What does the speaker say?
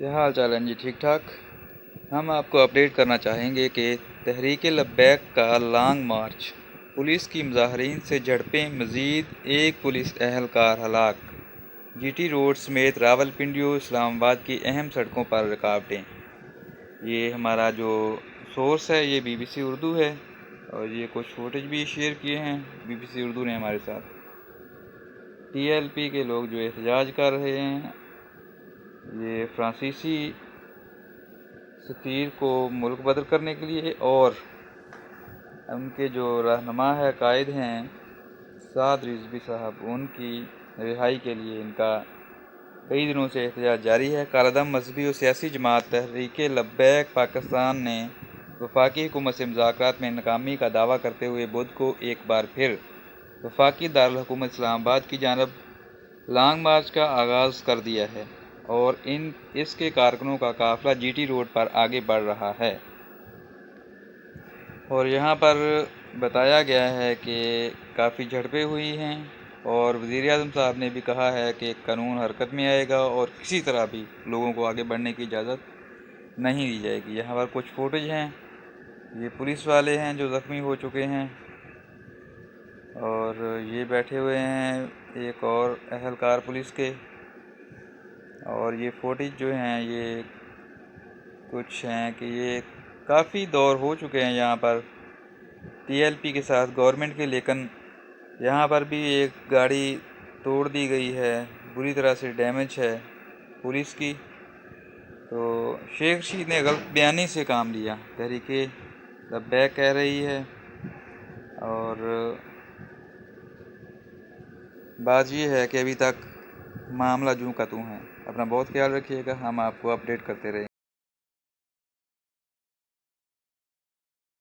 کیا حال چال ہے جی؟ ٹھیک ٹھاک۔ ہم آپ کو اپڈیٹ کرنا چاہیں گے کہ تحریک لبیک کا لانگ مارچ، پولیس کی مظاہرین سے جھڑپیں، مزید ایک پولیس اہلکار ہلاک، جی ٹی روڈ سمیت راولپنڈی و اسلام آباد کی اہم سڑکوں پر رکاوٹیں۔ یہ ہمارا جو سورس ہے یہ BBC اردو ہے، اور یہ کچھ فوٹیج بھی شیئر کیے ہیں BBC اردو نے ہمارے ساتھ۔ TLP کے لوگ جو احتجاج کر رہے ہیں، یہ فرانسیسی سفیر کو ملک بدر کرنے کے لیے، اور ان کے جو رہنما ہے، قائد ہیں سعد رضوی صاحب، ان کی رہائی کے لیے ان کا کئی دنوں سے احتجاج جاری ہے۔ کالعدم مذہبی و سیاسی جماعت تحریک لبیک پاکستان نے وفاقی حکومت سے مذاکرات میں ناکامی کا دعویٰ کرتے ہوئے بدھ کو ایک بار پھر وفاقی دارالحکومت اسلام آباد کی جانب لانگ مارچ کا آغاز کر دیا ہے، اور اس کے کارکنوں کا قافلہ GT روڈ پر آگے بڑھ رہا ہے۔ اور یہاں پر بتایا گیا ہے کہ کافی جھڑپیں ہوئی ہیں، اور وزیر اعظم صاحب نے بھی کہا ہے کہ قانون حرکت میں آئے گا اور کسی طرح بھی لوگوں کو آگے بڑھنے کی اجازت نہیں دی جائے گی۔ یہاں پر کچھ فوٹیج ہیں، یہ پولیس والے ہیں جو زخمی ہو چکے ہیں، اور یہ بیٹھے ہوئے ہیں ایک اور اہلکار پولیس کے، اور یہ فوٹیج جو ہیں یہ کچھ ہیں کہ یہ کافی دور ہو چکے ہیں یہاں پر TLP کے ساتھ گورنمنٹ کے، لیکن یہاں پر بھی ایک گاڑی توڑ دی گئی ہے، بری طرح سے ڈیمیج ہے پولیس کی۔ تو شیخ رشید نے غلط بیانی سے کام لیا، تحریک لبیک کہہ رہی ہے، اور بات یہ ہے کہ ابھی تک معاملہ جوں کا توں ہے۔ اپنا بہت خیال رکھیے گا، ہم آپ کو اپڈیٹ کرتے رہیں گے۔